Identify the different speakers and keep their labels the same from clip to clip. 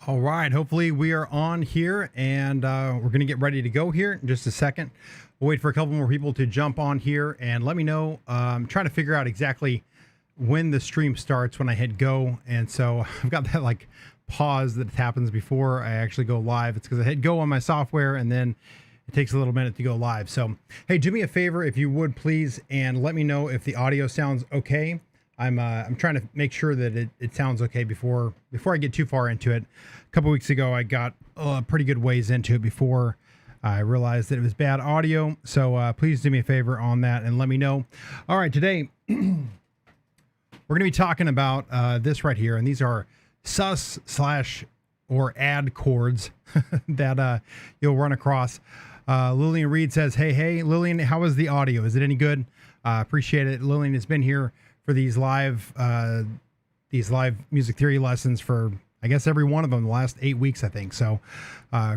Speaker 1: All right, hopefully we are on here and we're going to get ready to go here in just a second. We'll wait for a couple more people to jump on here and let me know. I'm trying to figure out exactly when the stream starts when I hit go. And so I've got that like pause that happens before I actually go live. It's because I hit go on my software and then it takes a little minute to go live. So, hey, do me a favor if you would please and let me know if the audio sounds okay. I'm trying to make sure that it sounds okay before I get too far into it. A couple weeks ago, I got pretty good ways into it before I realized that it was bad audio. So please do me a favor on that and let me know. All right, today we're going to be talking about this right here, and these are sus / or add chords that you'll run across. Lillian Reed says, hey, Lillian, how is the audio? Is it any good? Appreciate it. Lillian has been here for these live music theory lessons for, I guess, every one of them the last 8 weeks, I think. So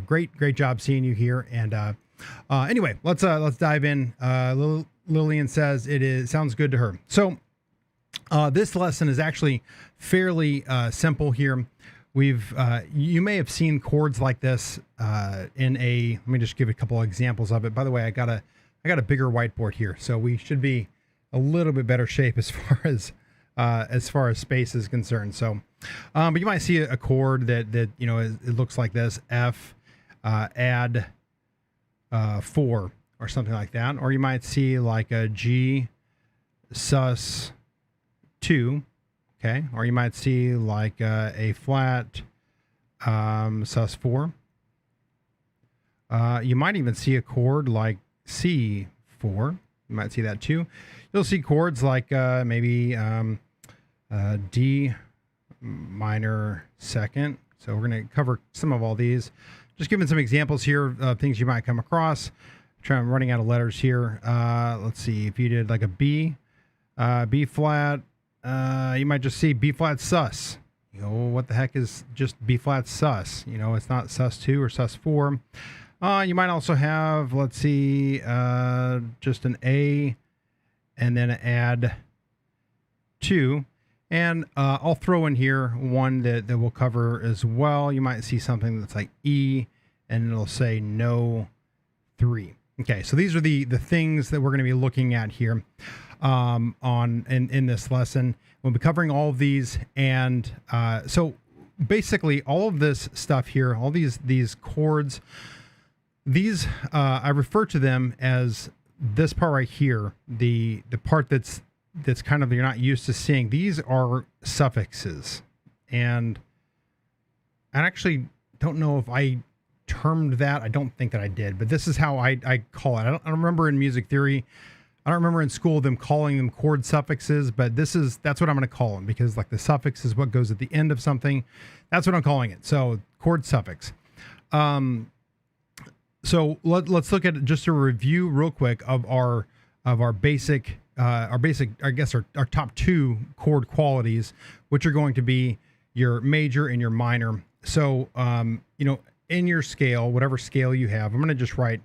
Speaker 1: great job seeing you here. And anyway, let's dive in. Lillian says sounds good to her. So this lesson is actually fairly simple here. You may have seen chords like this let me just give a couple of examples of it. By the way, I got a bigger whiteboard here, so we should be a little bit better shape as far as space is concerned. So, but you might see a chord that it looks like this: F, add 4 or something like that, or you might see like a G, sus 2, okay, or you might see like a flat sus 4. You might even see a chord like C4. You might see that too. You'll see chords like maybe D minor second. So we're going to cover some of all these. Just giving some examples here of things you might come across. I'm running out of letters here. Let's see. If you did like a B, B flat, you might just see B flat sus. What the heck is just B flat sus? It's not sus 2 or sus 4. You might also have, let's see, just an A and then add 2. And I'll throw in here one that we'll cover as well. You might see something that's like E and it'll say no 3. Okay, so these are the things that we're going to be looking at here in this lesson. We'll be covering all of these. And so basically all of this stuff here, all these chords, these I refer to them as this part right here, the part that's kind of you're not used to seeing. These are suffixes, and I actually don't know if I termed that. I don't think that I did, but this is how I call it. I don't remember in music theory. I don't remember in school them calling them chord suffixes, but that's what I'm going to call them, because like the suffix is what goes at the end of something. That's what I'm calling it. So chord suffix. So let's look at just a review real quick of our basic, I guess our top 2 chord qualities, which are going to be your major and your minor. So, in your scale, whatever scale you have, I'm going to just write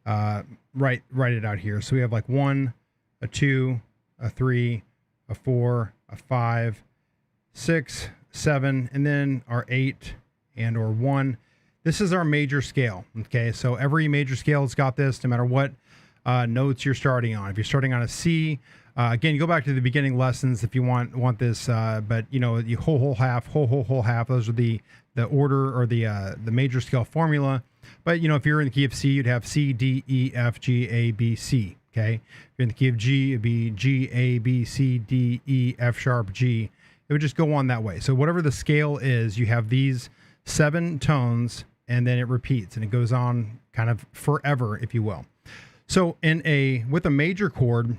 Speaker 1: it out here. So we have like 1, a 2, a 3, a 4, a 5, 6, 7, and then our 8 or 1. This is our major scale. Okay, so every major scale has got this, no matter what notes you're starting on. If you're starting on a C, again, you go back to the beginning lessons if you want this. But you whole half, whole half. Those are the order or the major scale formula. But if you're in the key of C, you'd have C, D, E, F, G, A, B, C. Okay, if you're in the key of G, it'd be G, A, B, C, D, E, F sharp, G. It would just go on that way. So whatever the scale is, you have these 7 tones, and then it repeats, and it goes on kind of forever, if you will. So with a major chord,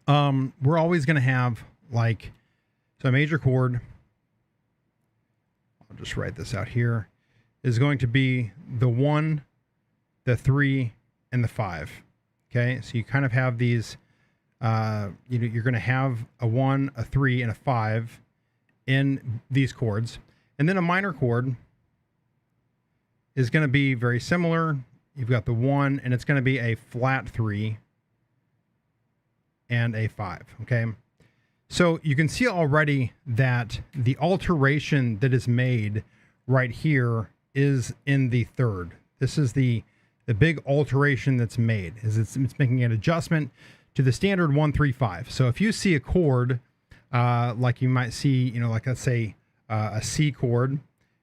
Speaker 1: we're always going to have a major chord. I'll just write this out here, is going to be the 1, the 3, and the 5. Okay, so you kind of have these. You're going to have a 1, a 3, and a 5 in these chords, and then a minor chord is going to be very similar. You've got the 1, and it's going to be a flat 3 and a 5. Okay, so you can see already that the alteration that is made right here is in the third. This is the big alteration that's made, is it's making an adjustment to the standard 1-3-5. So if you see a chord, like you might see, like let's say a C chord,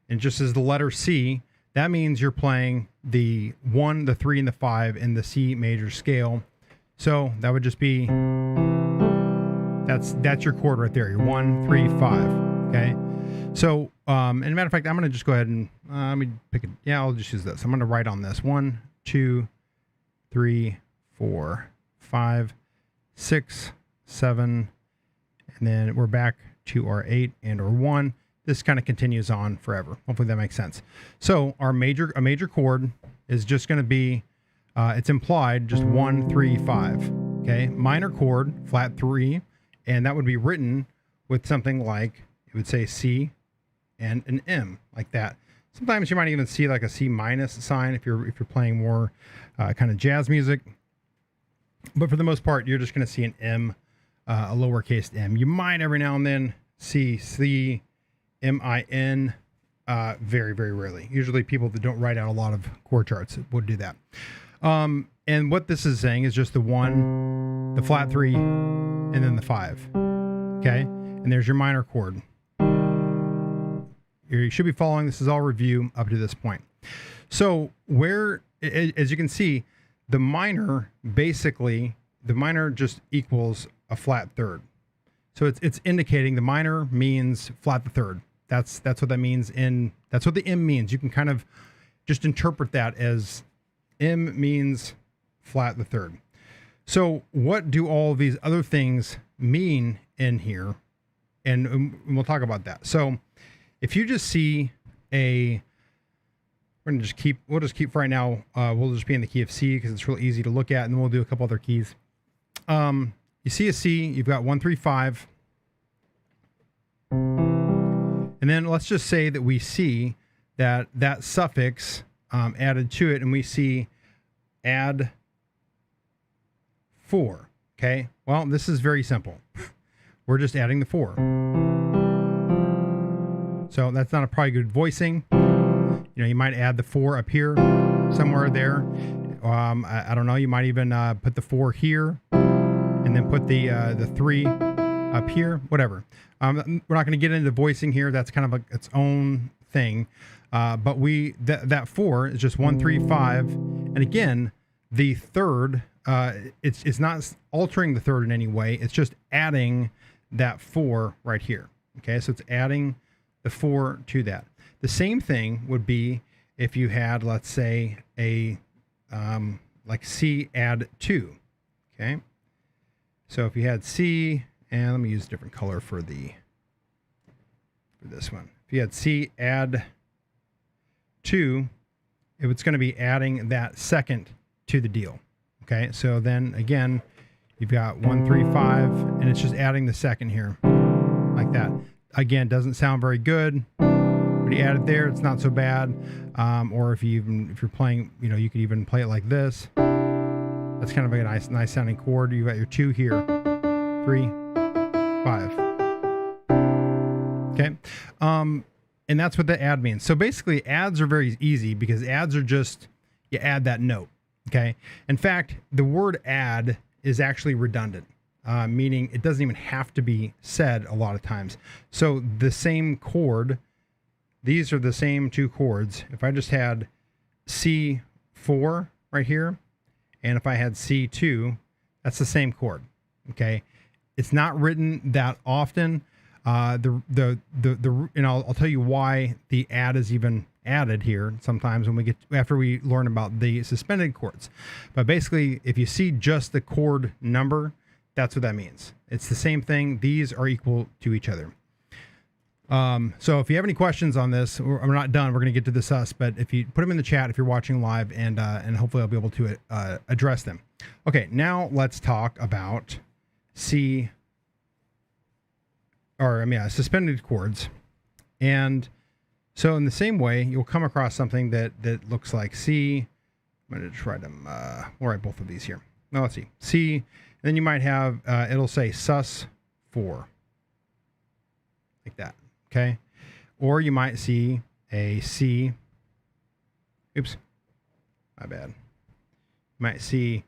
Speaker 1: and just as the letter C, that means you're playing the 1, the 3, and the 5 in the C major scale. So that would just be, that's your chord right there, your 1, 3, 5. Okay. So, and a matter of fact, I'm going to just go ahead and let me pick it. Yeah, I'll just use this. I'm going to write on this 1, 2, 3, 4, 5, 6, 7, and then we're back to our 8 and our 1. This kind of continues on forever. Hopefully that makes sense. So a major chord is just going to be, it's implied just 1, 3, 5. Okay. Minor chord, flat 3. And that would be written with something like, it would say C and an M, like that. Sometimes you might even see like a C minus sign if you're playing more kind of jazz music. But for the most part, you're just going to see an M, a lowercase m. You might every now and then see C, M-I-N, very, very rarely. Usually people that don't write out a lot of chord charts would do that. And what this is saying is just the 1, the flat 3, and then the 5. Okay? And there's your minor chord. You should be following. This is all review up to this point. So where, as you can see, the minor just equals a flat third. So it's indicating the minor means flat the third. That's what that means that's what the M means. You can kind of just interpret that as M means flat the third. So what do all of these other things mean in here? And we'll talk about that. So if you just see we'll just keep for right now. We'll just be in the key of C because it's real easy to look at, and then we'll do a couple other keys. You see a C, you've got 1, 3, 5. And then let's just say that we see that suffix added to it, and we see add 4. Okay. Well, this is very simple. We're just adding the 4. So that's not a probably good voicing. You might add the 4 up here, somewhere there. I don't know. You might even put the 4 here, and then put the 3 up here. Whatever. We're not going to get into voicing here. That's kind of its own thing. But that 4 is just 1, 3, 5, and again, the third. It's not altering the third in any way. It's just adding that 4 right here. Okay, so it's adding the 4 to that. The same thing would be if you had, let's say, a like C add 2. Okay, so if you had C, and let me use a different color for this one. If you had C add 2, it's going to be adding that second to the deal. Okay, so then again, you've got 1, 3, 5, and it's just adding the second here, like that. Again, doesn't sound very good, but you add it there, it's not so bad. Or if you're playing, you could even play it like this. That's kind of a nice sounding chord. You've got your 2 here, 3, 5. Okay, and that's what the add means. So basically, adds are very easy because adds are just you add that note. Okay. In fact, the word add is actually redundant, meaning it doesn't even have to be said a lot of times. So the same chord, these are the same 2 chords. If I just had C4 right here, and if I had C2, that's the same chord. Okay. It's not written that often. And I'll tell you why the add is even added here sometimes after we learn about the suspended chords. But basically, if you see just the chord number, that's what that means. It's the same thing. These are equal to each other. So if you have any questions on this, we're not done. We're going to get to the sus, but if you put them in the chat, if you're watching live, and hopefully I'll be able to address them. Okay, now let's talk about suspended chords. And so in the same way, you'll come across something that looks like C. I'm going to try them. We'll write both of these here. Now let's see. C, and then you might have, it'll say sus 4. Like that. Okay. Or you might see a C. Oops, my bad. You might see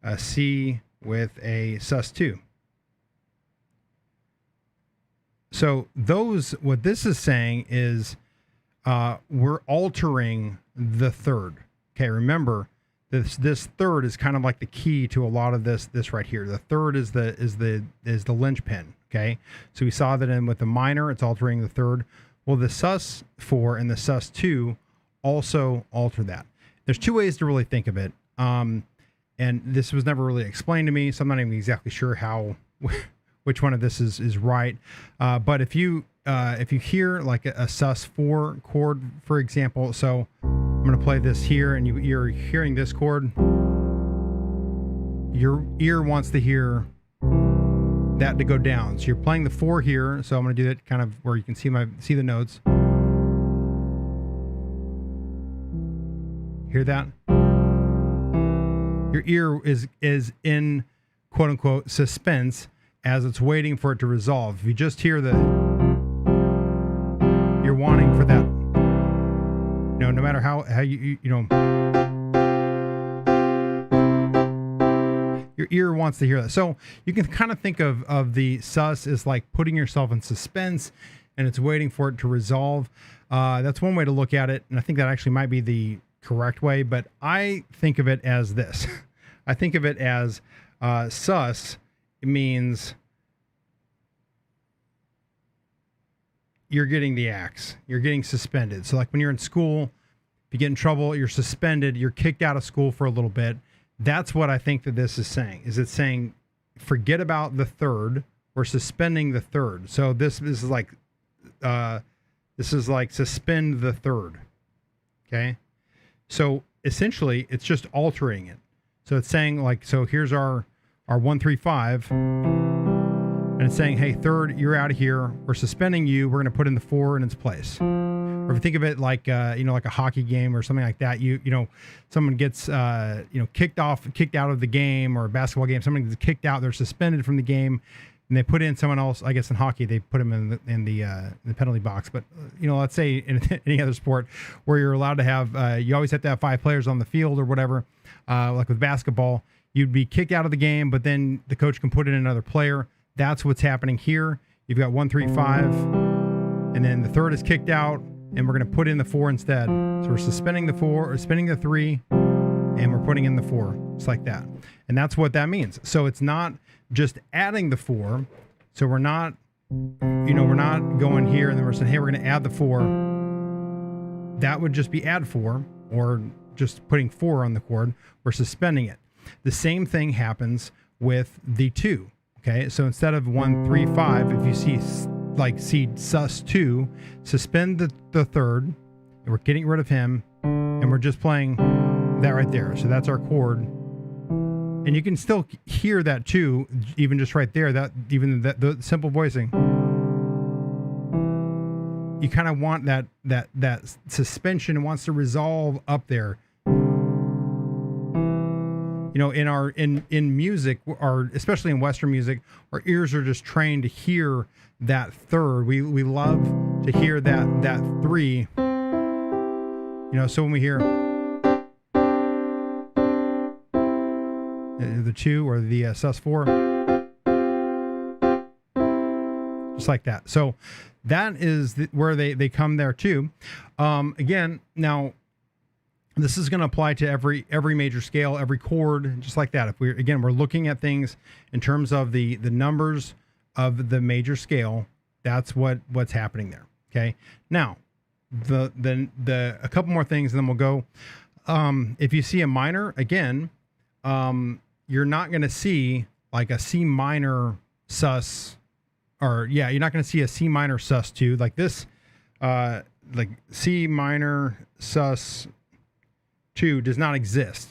Speaker 1: a C with a sus2. So what this is saying is we're altering the third. Okay, remember this third is kind of like the key to a lot of this right here. The third is the linchpin. Okay, so we saw that with the minor, it's altering the third. Well, the sus4 and the sus2 also alter that. There's two ways to really think of it. And this was never really explained to me, so I'm not even exactly sure how which one of this is right. But if you hear like a sus4 chord, for example, so I'm going to play this here, and you're hearing this chord, your ear wants to hear that to go down. So you're playing the 4 here, so I'm going to do it kind of where you can see the notes. Hear that? Your ear is in quote unquote suspense as it's waiting for it to resolve. If you just hear you're wanting for that, no matter how you your ear wants to hear that. So you can kind of think of the sus as like putting yourself in suspense, and it's waiting for it to resolve. That's one way to look at it, and I think that actually might be the correct way, but I think of it as this. I think of it as sus means you're getting the axe. You're getting suspended. So like when you're in school, if you get in trouble, you're suspended, you're kicked out of school for a little bit. That's what I think that this is saying. Is it saying forget about the third, we're suspending the third. So this is like suspend the third. Okay? So essentially it's just altering it. So it's saying like, so here's our 1, 3, 5, and it's saying, hey, third, you're out of here. We're suspending you. We're going to put in the 4 in its place. Or if you think of it like, like a hockey game or something like that, someone gets, kicked out of the game, or a basketball game, someone gets kicked out, they're suspended from the game, and they put in someone else. I guess in hockey, they put them in the penalty box. But, let's say in any other sport where you're allowed to have, you always have to have 5 players on the field or whatever, like with basketball, you'd be kicked out of the game, but then the coach can put in another player. That's what's happening here. You've got 1, 3, 5, and then the third is kicked out, and we're going to put in the 4 instead. So we're suspending the 4, or spinning the 3, and we're putting in the 4, just like that. And that's what that means. So it's not just adding the 4. So we're not going here and then we're saying, hey, we're going to add the 4. That would just be add 4, or just putting 4 on the chord. We're suspending it. The same thing happens with the 2. Okay, so instead of 1, 3, 5, if you see sus2, suspend the third, and we're getting rid of him, and we're just playing that right there. So that's our chord, and you can still hear that too, even just right there. The simple voicing, you kind of want that suspension, and wants to resolve up there. In music, or especially in Western music, our ears are just trained to hear that third. We love to hear that 3. So when we hear the 2 or the sus4, just like that. So that is where they come there too. Again, now, this is going to apply to every major scale, every chord, just like that. If we're looking at things in terms of the numbers of the major scale, that's what's happening there. Okay. Now, a couple more things, and then we'll go. If you see a minor, again, you're not going to see like a C minor sus, you're not going to see a C minor sus2 like this, like C minor sus 2 does not exist.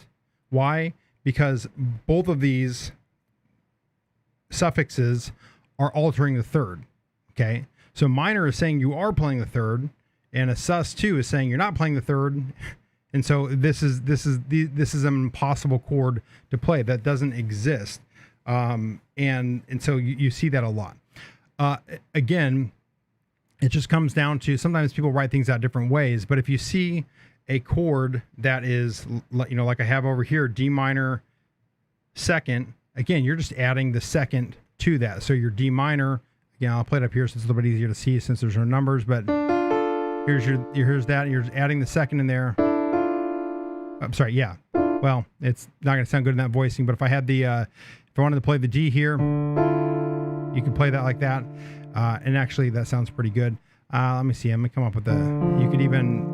Speaker 1: Why? Because both of these suffixes are altering the third. Okay, so minor is saying you are playing the third, and a sus2 is saying you're not playing the third, and so this is an impossible chord to play. That doesn't exist, and so you see that a lot. Again, It just comes down to, sometimes people write things out different ways, but if you see a chord that is, you know, like I have over here, D minor second, again, you're just adding the second to that. So your D minor, again, I'll play it up here so it's a little bit easier to see since there's no numbers, but here's that, and you're just adding the second in there. I'm sorry, yeah. Well, it's not going to sound good in that voicing, but if I had the, if I wanted to play the D here, you can play that like that. And actually that sounds pretty good. Let me see, I'm going to come up with you could even,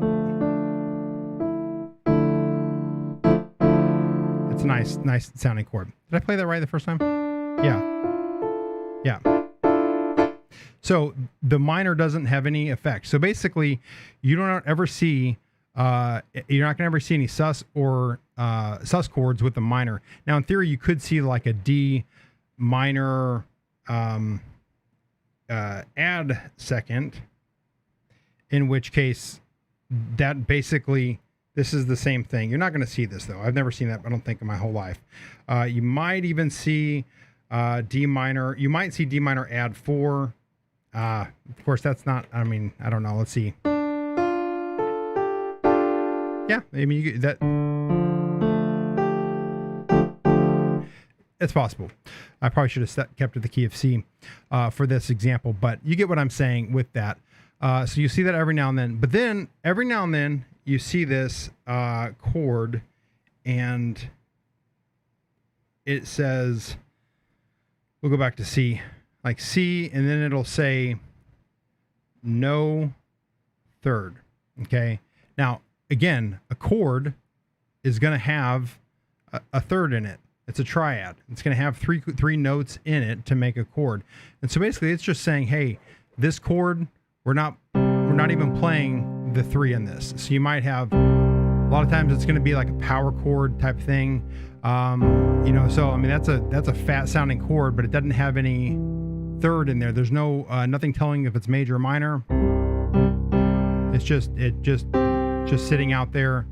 Speaker 1: it's a nice sounding chord. Did I play that right the first time? Yeah. So the minor doesn't have any effect. So basically you don't ever see, you're not going to ever see any sus or sus chords with the minor. Now in theory, you could see like a D minor add second, in which case that basically, this is the same thing. You're not going to see this though. I've never seen that, I don't think, in my whole life. You might even see D minor. You might see D minor add 4. Of course, that's not, I mean, I don't know. Let's see. Yeah, I mean, it's possible. I probably should have kept it the key of C for this example, but you get what I'm saying with that. So you see that every now and then, but then every now and then you see this chord, and it says, we'll go back to C, like C, and then it'll say no third. Okay. Now, again, a chord is going to have a third in it. It's a triad. It's going to have three notes in it to make a chord. And so basically it's just saying, hey, this chord, we're not even playing the 3 in this. So you might have, a lot of times it's going to be like a power chord type thing. You know, so I mean, that's a fat sounding chord, but it doesn't have any third in there. There's no, nothing telling if it's major or minor. It's just sitting out there.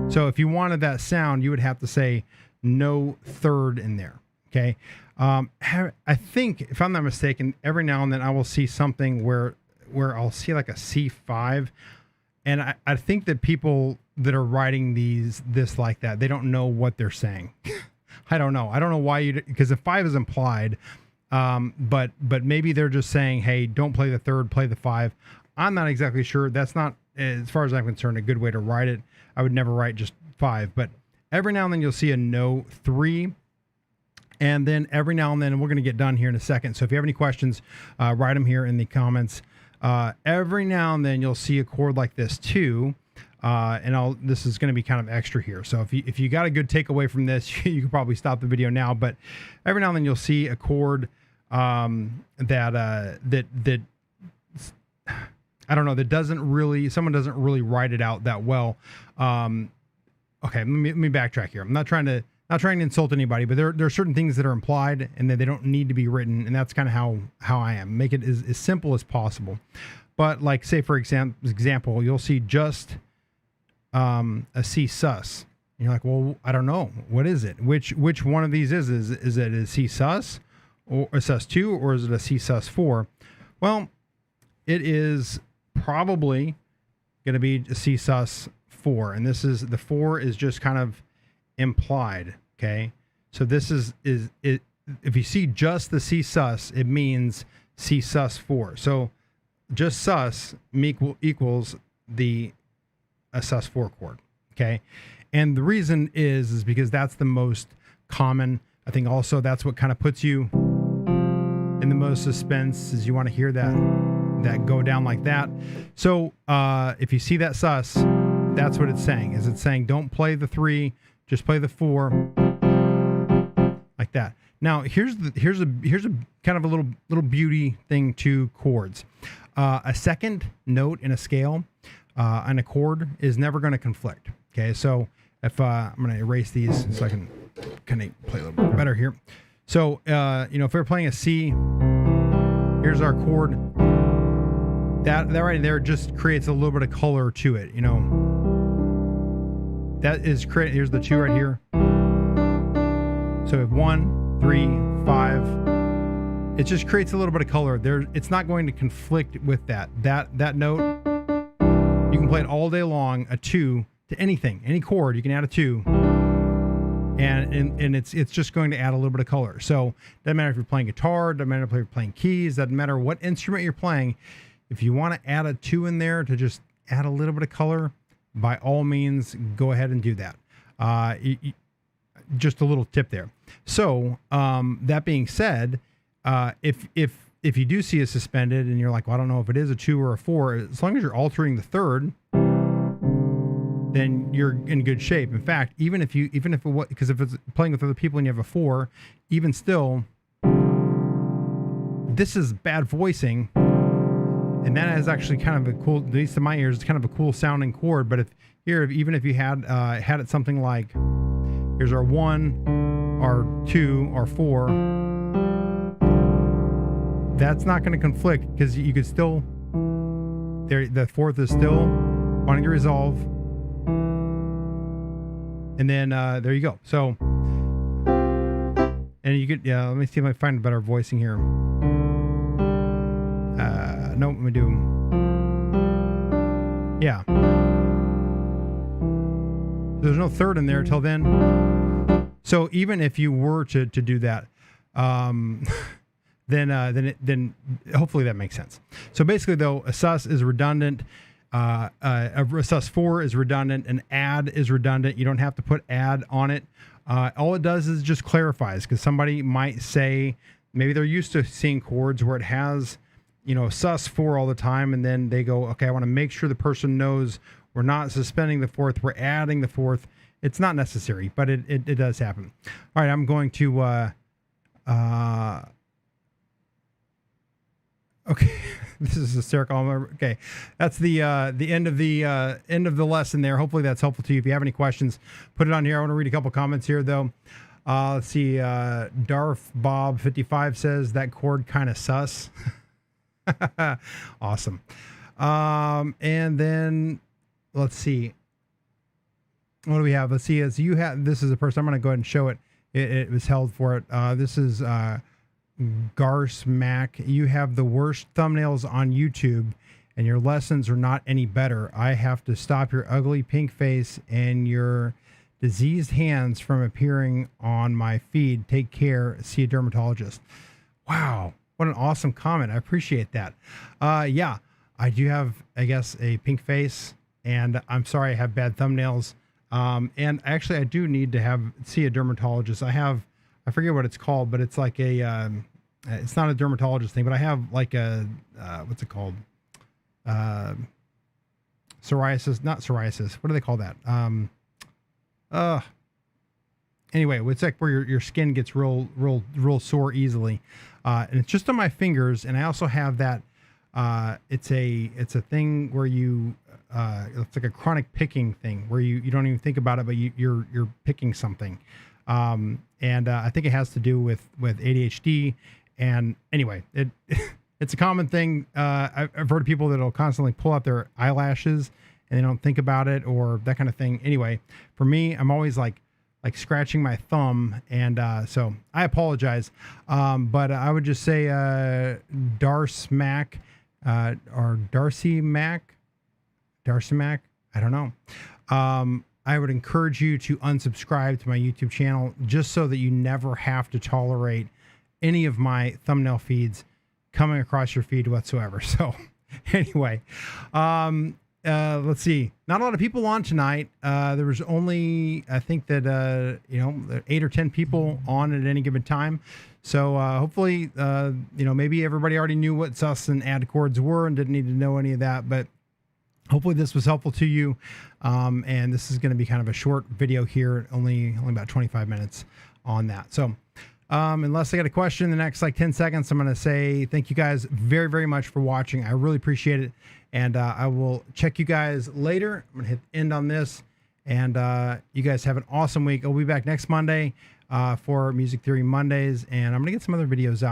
Speaker 1: So if you wanted that sound, you would have to say no third in there. Okay. I think, if I'm not mistaken, every now and then I will see something where I'll see like a C5, and I think that people that are writing this like that, they don't know what they're saying. I don't know why because the 5 is implied. But maybe they're just saying, hey, don't play the third, play the 5. I'm not exactly sure. That's not, as far as I'm concerned, a good way to write it. I would never write just 5, but every now and then you'll see a no 3. And then every now and then, and we're going to get done here in a second. So if you have any questions, write them here in the comments. Every now and then you'll see a chord like this too. And this is going to be kind of extra here. So if you got a good takeaway from this, you can probably stop the video now, but every now and then you'll see a chord, that I don't know, someone doesn't really write it out that well. Okay, let me backtrack here. I'm not trying to insult anybody, but there are certain things that are implied and that they don't need to be written. And that's kind of how I am. Make it as simple as possible. But like, say for example, you'll see just a C sus. And you're like, well, I don't know. What is it? Which one of these is it a C sus or a sus 2, or is it a C sus 4? Well, it is probably going to be a C sus 4. And the 4 is just kind of implied. Okay. So this is it. If you see just the C sus, it means C sus 4. So just sus equals a sus 4 chord. Okay. And the reason is because that's the most common. I think also that's what kind of puts you in the most suspense, is you want to hear that go down like that. So if you see that sus, that's what it's saying. It's saying don't play the 3, just play the 4, like that. Now here's a kind of a little beauty thing to chords. A second note in a scale on a chord is never going to conflict. Okay, so if I'm going to erase these so I can kind of play a little bit better here. So if we're playing a C, here's our chord. That right there just creates a little bit of color to it. That is here's the 2 right here. So we have 1, 3, 5, it just creates a little bit of color there. It's not going to conflict with that note. You can play it all day long, a 2 to anything, any chord. You can add a 2, and it's just going to add a little bit of color. So doesn't matter if you're playing guitar, doesn't matter if you're playing keys, doesn't matter what instrument you're playing. If you want to add a 2 in there to just add a little bit of color, by all means, go ahead and do that. Just a little tip there. So that being said, if you do see a suspended and you're like, well, I don't know if it is a 2 or a 4, as long as you're altering the third, then you're in good shape. In fact, even if because if it's playing with other people and you have a 4, even still, this is bad voicing, and that is actually kind of a cool, at least to my ears, it's kind of a cool sounding chord. But even if you had it something like, here's our 1, our 2, our 4. That's not going to conflict because you could still, the 4th is still wanting to resolve. And then there you go. So, and you could, let me see if I find a better voicing here. No, let me do, yeah. There's no third in there till then. So even if you were to do that, then hopefully that makes sense. So basically, though, a sus is redundant. A sus 4 is redundant. An add is redundant. You don't have to put add on it. All it does is just clarifies, because somebody might say, maybe they're used to seeing chords where it has, sus 4 all the time, and then they go, okay, I want to make sure the person knows we're not suspending the 4th, we're adding the 4th. It's not necessary, but it does happen. All right, I'm going to okay, this is hysterical. Okay, that's the end of the lesson there. Hopefully that's helpful to you. If you have any questions, put it on here. I want to read a couple comments here, though. Let's see. Darth Bob 55 says that chord kind of sus. Awesome. And then let's see. What do we have? Let's see. As you have, this is a person. I'm going to go ahead and show it. It was held for it. This is Garce Mac. You have the worst thumbnails on YouTube, and your lessons are not any better. I have to stop your ugly pink face and your diseased hands from appearing on my feed. Take care. See a dermatologist. Wow, what an awesome comment. I appreciate that. Yeah, I do have, I guess, a pink face, and I'm sorry I have bad thumbnails. And actually, I do need to see a dermatologist. I forget what it's called, but it's like it's not a dermatologist thing, but I have like what's it called? Psoriasis, not psoriasis. What do they call that? Anyway, it's like where your skin gets real sore easily. And it's just on my fingers. And I also have that, it's a thing where it's like a chronic picking thing where you don't even think about it, but you're picking something. And I think it has to do with ADHD. And anyway, it's a common thing. I've heard of people that'll constantly pull out their eyelashes and they don't think about it or that kind of thing. Anyway, for me, I'm always like scratching my thumb. And so I apologize. But I would just say Darce Mac or Darcy Mac. I don't know. I would encourage you to unsubscribe to my YouTube channel just so that you never have to tolerate any of my thumbnail feeds coming across your feed whatsoever. So anyway, let's see. Not a lot of people on tonight. There was only, I think that, 8 or 10 people on at any given time. So hopefully, maybe everybody already knew what sus and add chords were and didn't need to know any of that, but hopefully this was helpful to you. And this is going to be kind of a short video here, only about 25 minutes on that. So unless I got a question in the next 10 seconds, I'm going to say thank you guys very, very much for watching. I really appreciate it. And I will check you guys later. I'm going to hit end on this. And you guys have an awesome week. I'll be back next Monday for Music Theory Mondays. And I'm going to get some other videos out.